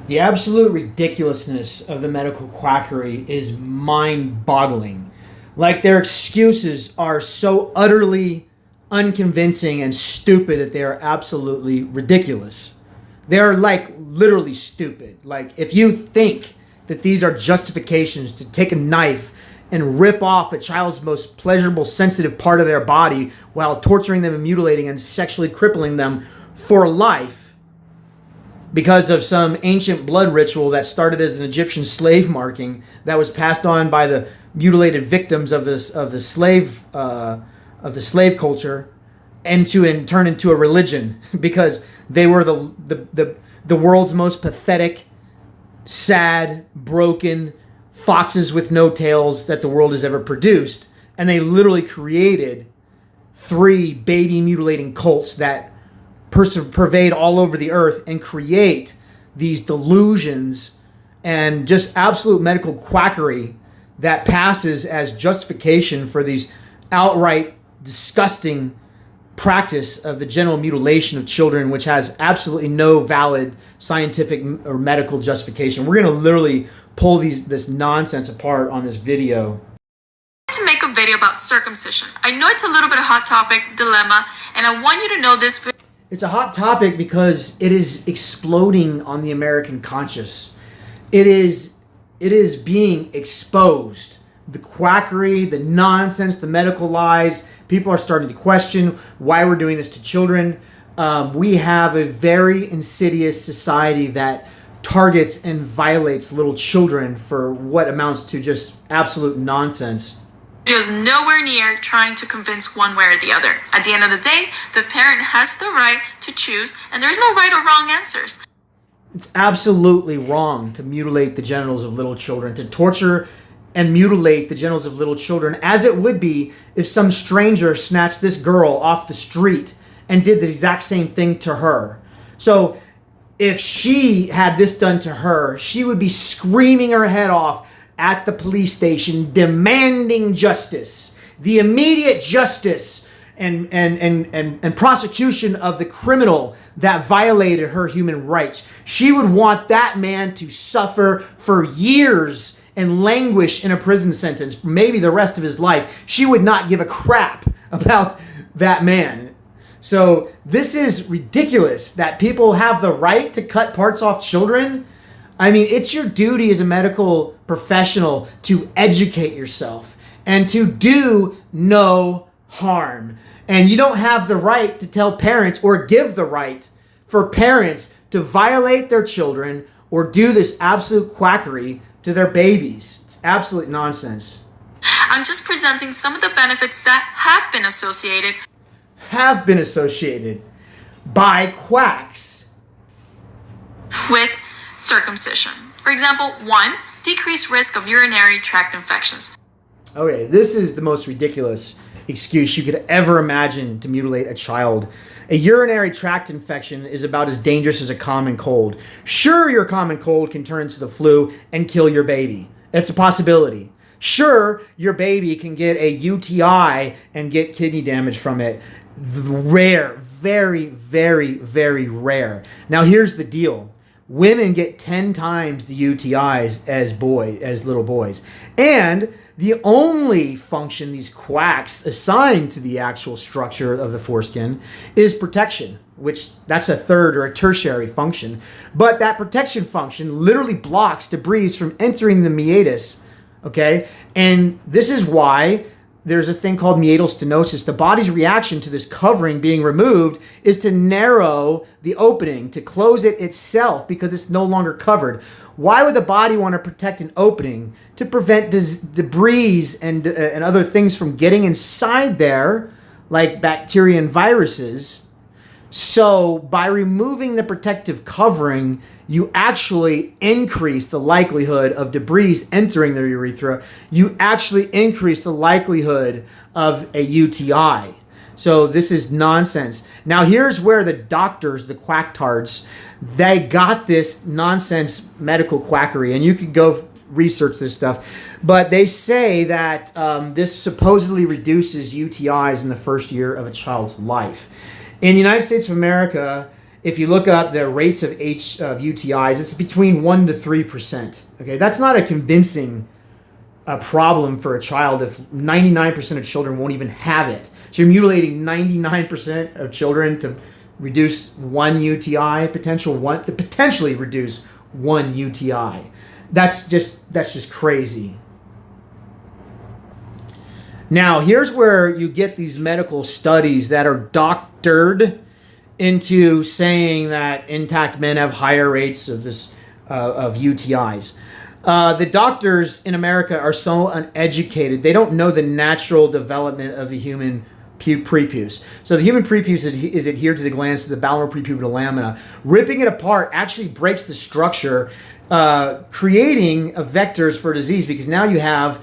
The absolute ridiculousness of the medical quackery is mind-boggling. Like, their excuses are so utterly unconvincing and stupid that they are absolutely ridiculous. They are, like, literally stupid. Like, if you think that these are justifications to take a knife and rip off a child's most pleasurable, sensitive part of their body while torturing them and mutilating and sexually crippling them for life, because of some ancient blood ritual that started as an Egyptian slave marking that was passed on by the mutilated victims of the slave culture, and turn into a religion because they were the world's most pathetic, sad, broken foxes with no tails that the world has ever produced, and they literally created 3 baby mutilating cults that pervade all over the earth and create these delusions and just absolute medical quackery that passes as justification for these outright disgusting practice of the genital mutilation of children, which has absolutely no valid scientific or medical justification. We're going to literally pull this nonsense apart on this video. To make a video about circumcision. I know it's a little bit of hot topic dilemma, and I want you to know this. It's a hot topic because it is exploding on the American conscience. It is being exposed. The quackery, the nonsense, the medical lies. People are starting to question why we're doing this to children. We have a very insidious society that targets and violates little children for what amounts to just absolute nonsense. It is nowhere near trying to convince one way or the other. At the end of the day, the parent has the right to choose, and there's no right or wrong answers. It's absolutely wrong to mutilate the genitals of little children, to torture and mutilate the genitals of little children, as it would be if some stranger snatched this girl off the street and did the exact same thing to her. So if she had this done to her, she would be screaming her head off at the police station, demanding justice, the immediate justice and prosecution of the criminal that violated her human rights. She would want that man to suffer for years and languish in a prison sentence, maybe the rest of his life. She would not give a crap about that man. So this is ridiculous that people have the right to cut parts off children. I mean, it's your duty as a medical professional to educate yourself and to do no harm. And you don't have the right to tell parents or give the right for parents to violate their children or do this absolute quackery to their babies. It's absolute nonsense. I'm just presenting some of the benefits that have been associated by quacks with circumcision. For example, 1, decreased risk of urinary tract infections. Okay, this is the most ridiculous excuse you could ever imagine to mutilate a child. A urinary tract infection is about as dangerous as a common cold. Sure, your common cold can turn into the flu and kill your baby. It's a possibility. Sure, your baby can get a UTI and get kidney damage from it. Rare, very, very, very rare. Now, here's the deal. Women get 10 times the UTIs as little boys. And the only function these quacks assign to the actual structure of the foreskin is protection, which that's a third or a tertiary function. But that protection function literally blocks debris from entering the meatus, okay? And this is why there's a thing called meatal stenosis. The body's reaction to this covering being removed is to narrow the opening, to close it itself because it's no longer covered. Why would the body want to protect an opening? To prevent debris and other things from getting inside there, like bacteria and viruses. So by removing the protective covering, you actually increase the likelihood of debris entering the urethra. You actually increase the likelihood of a UTI. So this is nonsense. Now here's where the doctors, the quacktards, they got this nonsense medical quackery, and you could go research this stuff. But they say that this supposedly reduces UTIs in the first year of a child's life. In the United States of America, if you look up the rates of UTIs, it's between 1% to 3%. Okay, that's not a convincing problem for a child if 99% of children won't even have it. So you're mutilating 99% of children to reduce one UTI to potentially reduce one UTI. That's just crazy. Now, here's where you get these medical studies that are doctored into saying that intact men have higher rates of UTIs. The doctors in America are so uneducated. They don't know the natural development of the human prepuce. So the human prepuce is adhered to the glands to the ballonal prepubital lamina. Ripping it apart actually breaks the structure, creating vectors for disease, because now you have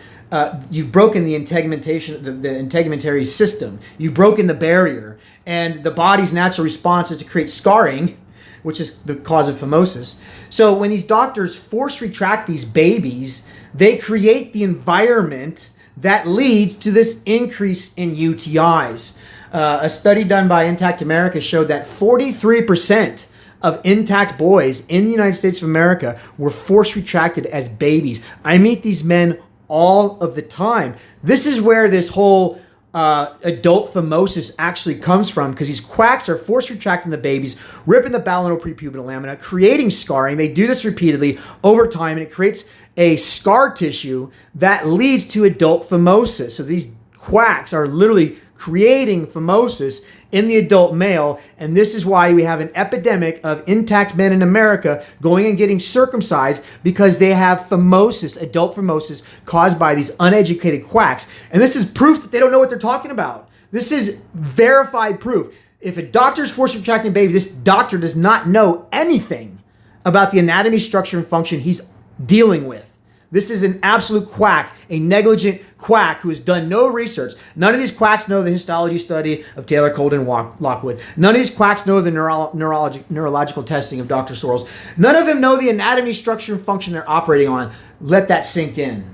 you've broken the integumentary system. You've broken the barrier, and the body's natural response is to create scarring, which is the cause of phimosis. So when these doctors force retract these babies, they create the environment that leads to this increase in UTIs. A study done by Intact America showed that 43% of intact boys in the United States of America were force retracted as babies. I meet these men all of the time. This is where this whole adult phimosis actually comes from, because these quacks are force retracting the babies, ripping the ballonal prepubital lamina, creating scarring. They do this repeatedly over time, and it creates a scar tissue that leads to adult phimosis. So these quacks are literally creating phimosis in the adult male, and this is why we have an epidemic of intact men in America going and getting circumcised, because they have phimosis, adult phimosis, caused by these uneducated quacks. And this is proof that they don't know what they're talking about. This is verified proof. If a doctor is force retracting a baby, this doctor does not know anything about the anatomy, structure, and function he's dealing with. This is an absolute quack, a negligent quack who has done no research. None of these quacks know the histology study of Taylor, Colden, Lockwood. None of these quacks know the neurological testing of Dr. Sorrells. None of them know the anatomy, structure, and function they're operating on. Let that sink in.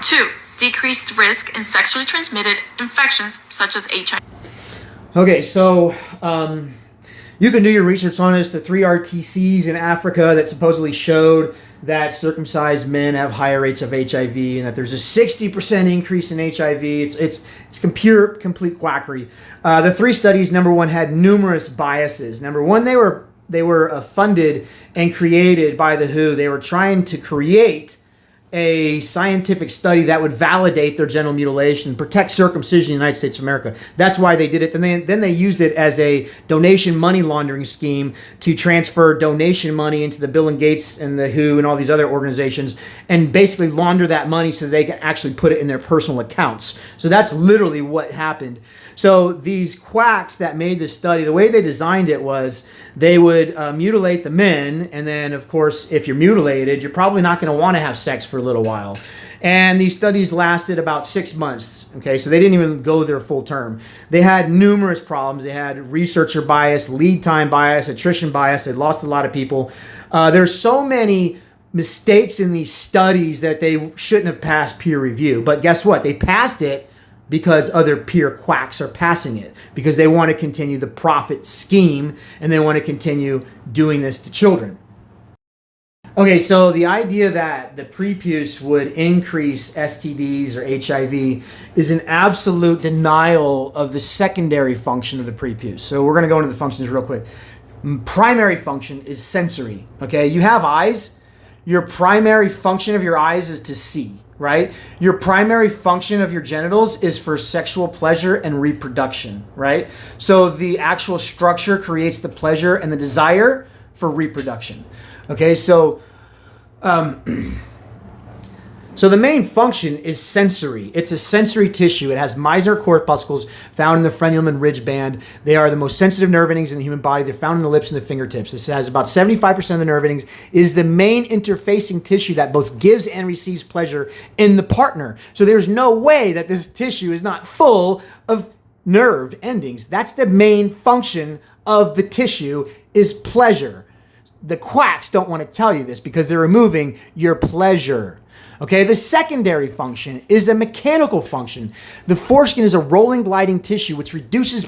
2. Decreased risk in sexually transmitted infections such as HIV. Okay, so you can do your research on this. The 3 RTCs in Africa that supposedly showed that circumcised men have higher rates of HIV, and that there's a 60% increase in HIV. It's complete quackery. The 3 studies, number 1, had numerous biases. Number 1, they were funded and created by the WHO. They were trying to create a scientific study that would validate their genital mutilation, protect circumcision in the United States of America. That's why they did it. Then they used it as a donation money laundering scheme to transfer donation money into the Bill and Gates and the WHO and all these other organizations, and basically launder that money so they can actually put it in their personal accounts. So that's literally what happened. So these quacks that made this study, the way they designed it was they would mutilate the men, and then, of course, if you're mutilated, you're probably not going to want to have sex for a little while. And these studies lasted about 6 months. Okay, so they didn't even go their full term. They had numerous problems. They had researcher bias, lead time bias, attrition bias. They lost a lot of people. There's so many mistakes in these studies that they shouldn't have passed peer review. But guess what? They passed it because other peer quacks are passing it, because they want to continue the profit scheme and they want to continue doing this to children. Okay, so the idea that the prepuce would increase STDs or HIV is an absolute denial of the secondary function of the prepuce. So we're going to go into the functions real quick. Primary function is sensory. Okay, you have eyes. Your primary function of your eyes is to see, right? Your primary function of your genitals is for sexual pleasure and reproduction, right? So the actual structure creates the pleasure and the desire for reproduction. Okay, so the main function is sensory. It's a sensory tissue. It has Meissner corpuscles found in the frenulum and ridge band. They are the most sensitive nerve endings in the human body. They're found in the lips and the fingertips. This has about 75% of the nerve endings. It is the main interfacing tissue that both gives and receives pleasure in the partner. So there's no way that this tissue is not full of nerve endings. That's the main function of the tissue, is pleasure. the quacks don't want to tell you this because they're removing your pleasure. Okay, the secondary function is a mechanical function. The foreskin is a rolling, gliding tissue which reduces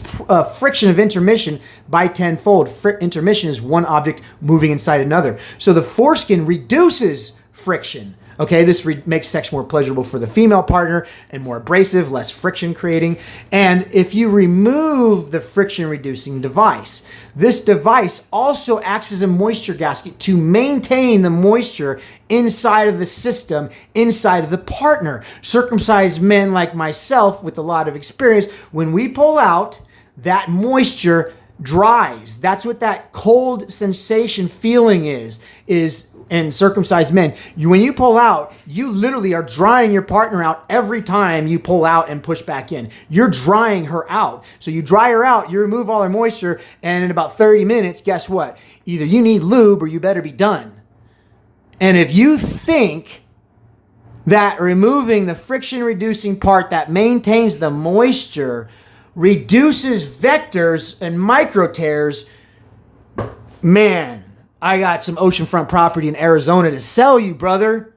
friction of intermission by tenfold. Intermission is one object moving inside another. So the foreskin reduces friction. Okay, this makes sex more pleasurable for the female partner and more abrasive, less friction creating. And if you remove the friction reducing device, this device also acts as a moisture gasket to maintain the moisture inside of the system, inside of the partner. Circumcised men like myself with a lot of experience, when we pull out, that moisture dries. That's what that cold sensation feeling is. And circumcised men, when you pull out, you literally are drying your partner out every time you pull out and push back in. You're drying her out. So you dry her out, you remove all her moisture, and in about 30 minutes, guess what? Either you need lube or you better be done. And if you think that removing the friction reducing part that maintains the moisture reduces vectors and micro tears, man, I got some oceanfront property in Arizona to sell you, brother.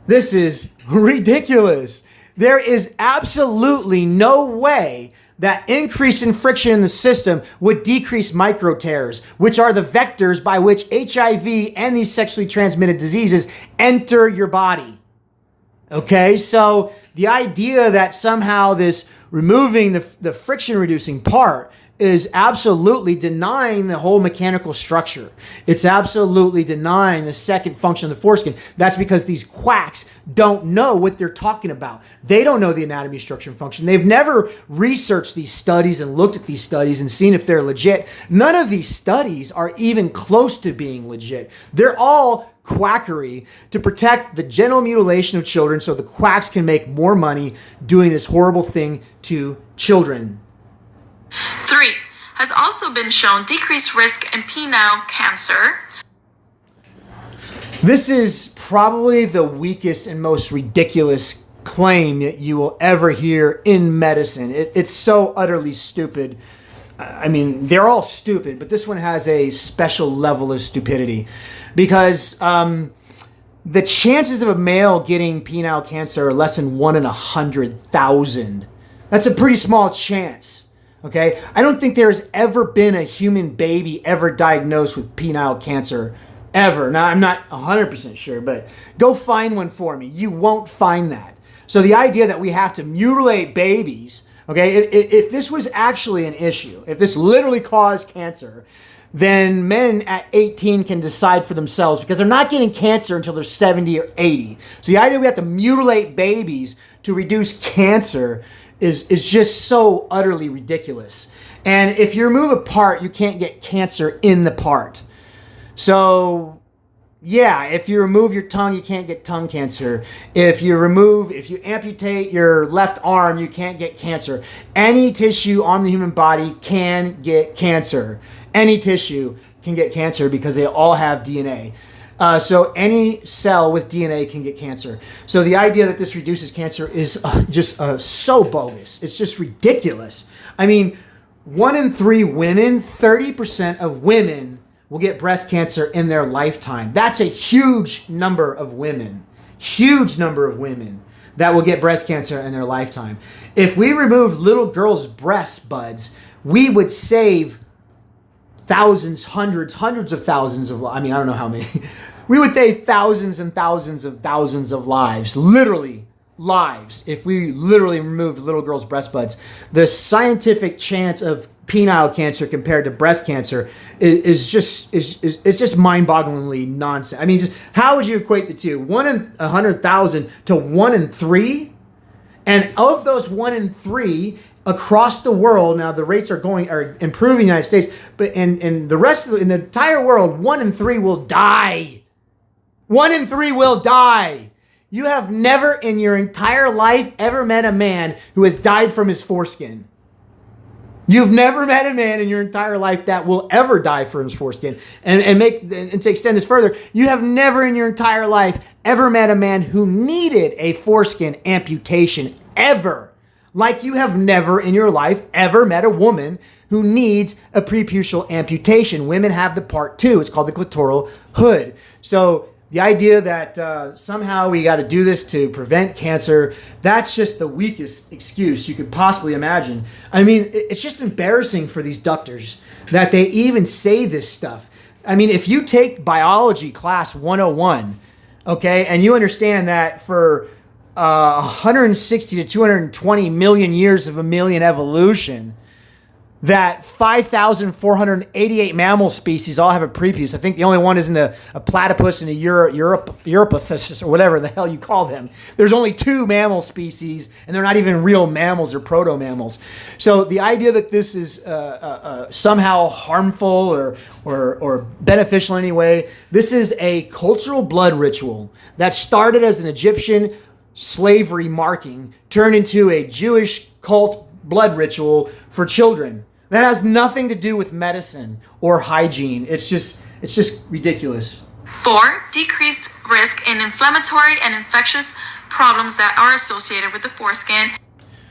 This is ridiculous. There is absolutely no way that increase in friction in the system would decrease micro tears, which are the vectors by which HIV and these sexually transmitted diseases enter your body. Okay, so the idea that somehow this removing the friction reducing part is absolutely denying the whole mechanical structure. It's absolutely denying the second function of the foreskin. That's because these quacks don't know what they're talking about. They don't know the anatomy, structure, and function. They've never researched these studies and looked at these studies and seen if they're legit. None of these studies are even close to being legit. They're all quackery to protect the genital mutilation of children so the quacks can make more money doing this horrible thing to children. 3. Has also been shown decreased risk in penile cancer. This is probably the weakest and most ridiculous claim that you will ever hear in medicine. It's so utterly stupid. I mean, they're all stupid, but this one has a special level of stupidity because the chances of a male getting penile cancer are less than 1 in 100,000. That's a pretty small chance. Okay, I don't think there's ever been a human baby ever diagnosed with penile cancer, ever. Now, I'm not 100% sure, but go find one for me. You won't find that. So the idea that we have to mutilate babies, okay, if this was actually an issue, if this literally caused cancer, then men at 18 can decide for themselves because they're not getting cancer until they're 70 or 80. So the idea we have to mutilate babies to reduce cancer is just so utterly ridiculous. And if you remove a part, you can't get cancer in the part. So yeah, if you remove your tongue, you can't get tongue cancer. If you amputate your left arm, you can't get cancer. Any tissue on the human body can get cancer. Any tissue can get cancer because they all have DNA. So any cell with DNA can get cancer. So the idea that this reduces cancer is just so bogus. It's just ridiculous. I mean, 1 in 3 women, 30% of women will get breast cancer in their lifetime. That's a huge number of women. Huge number of women that will get breast cancer in their lifetime. If we remove little girls' breast buds, we would save thousands, hundreds of thousands of, I don't know how many. We would save thousands and thousands of lives, literally lives, if we literally removed little girls' breast buds. The scientific chance of penile cancer compared to breast cancer is just mind-bogglingly nonsense. I mean, just how would you equate the two? 1 in 100,000 to 1 in 3? And of those 1 in 3, across the world, now the rates are improving in the United States, but in the rest of in the entire world, 1 in 3 will die. 1 in 3 will die. You have never in your entire life ever met a man who has died from his foreskin. You've never met a man in your entire life that will ever die from his foreskin. And to extend this further, you have never in your entire life ever met a man who needed a foreskin amputation ever. Like you have never in your life ever met a woman who needs a preputial amputation. Women have the part 2. It's called the clitoral hood. So the idea that somehow we got to do this to prevent cancer, that's just the weakest excuse you could possibly imagine. I mean, it's just embarrassing for these doctors that they even say this stuff. I mean, if you take biology class 101, okay, and you understand that for 160 to 220 million years of mammalian evolution, that 5,488 mammal species all have a prepuce. I think the only one isn't a platypus and a Europithecus, or whatever the hell you call them. There's only 2 mammal species, and they're not even real mammals or proto-mammals. So the idea that this is somehow harmful or beneficial in any way, this is a cultural blood ritual that started as an Egyptian slavery marking, turned into a Jewish cult blood ritual for children. That has nothing to do with medicine or hygiene. It's just ridiculous. 4. Decreased risk in inflammatory and infectious problems that are associated with the foreskin.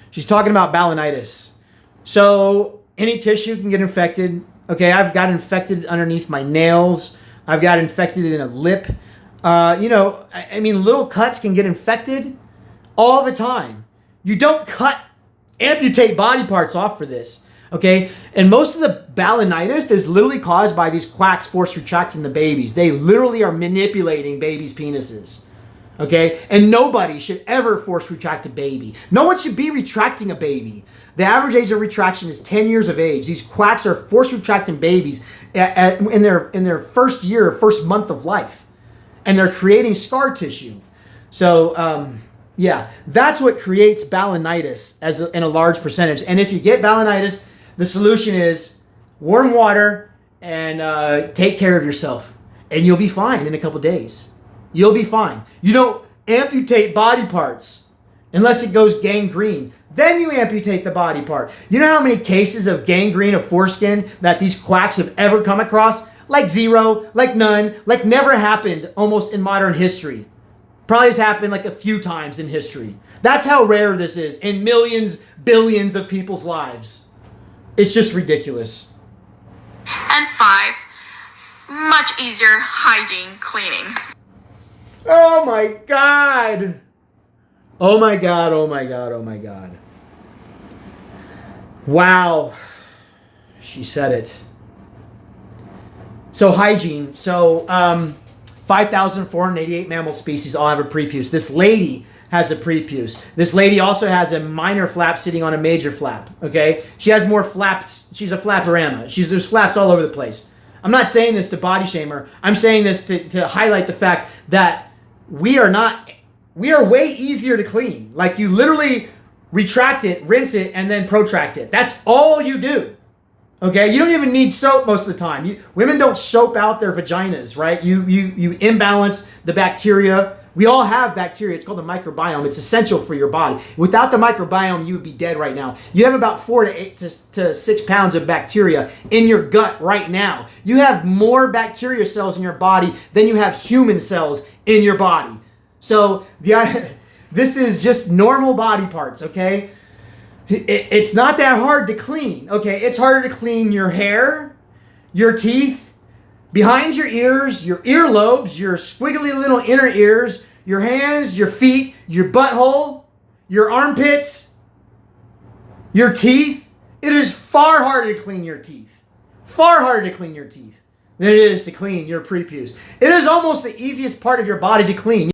She's talking about balanitis. So any tissue can get infected. Okay, I've got infected underneath my nails. I've got infected in a lip. I mean, little cuts can get infected all the time. You don't amputate body parts off for this. Okay, and most of the balanitis is literally caused by these quacks force retracting the babies. They literally are manipulating babies' penises. Okay, and nobody should ever force retract a baby. No one should be retracting a baby. The average age of retraction is 10 years of age. These quacks are force retracting babies in their first year, first month of life, and they're creating scar tissue. So yeah, that's what creates balanitis in a large percentage. And if you get balanitis, the solution is warm water and take care of yourself. And you'll be fine in a couple days. You'll be fine. You don't amputate body parts unless it goes gangrene. Then you amputate the body part. You know how many cases of gangrene of foreskin that these quacks have ever come across? Like 0, like none, like never happened almost in modern history. Probably has happened like a few times in history. That's how rare this is in millions, billions of people's lives. It's just ridiculous. And 5. Much easier hygiene cleaning. Oh my God. Oh my God, oh my God, oh my God. Wow. She said it. So hygiene. So 5,488 mammal species all have a prepuce. This lady has a prepuce. This lady also has a minor flap sitting on a major flap. Okay? She has more flaps. She's a flaporama. There's flaps all over the place. I'm not saying this to body shame her. I'm saying this to highlight the fact that we are way easier to clean. Like you literally retract it, rinse it, and then protract it. That's all you do. Okay, you don't even need soap most of the time. Women don't soap out their vaginas, right? You imbalance the bacteria. We all have bacteria. It's called the microbiome. It's essential for your body. Without the microbiome, you would be dead right now. You have about 4 to 6 pounds of bacteria in your gut right now. You have more bacteria cells in your body than you have human cells in your body. So this is just normal body parts, okay? It's not that hard to clean, okay? It's harder to clean your hair, your teeth, behind your ears, your earlobes, your squiggly little inner ears, your hands, your feet, your butthole, your armpits, your teeth. It is far harder to clean your teeth. Far harder to clean your teeth than it is to clean your prepuce. It is almost the easiest part of your body to clean.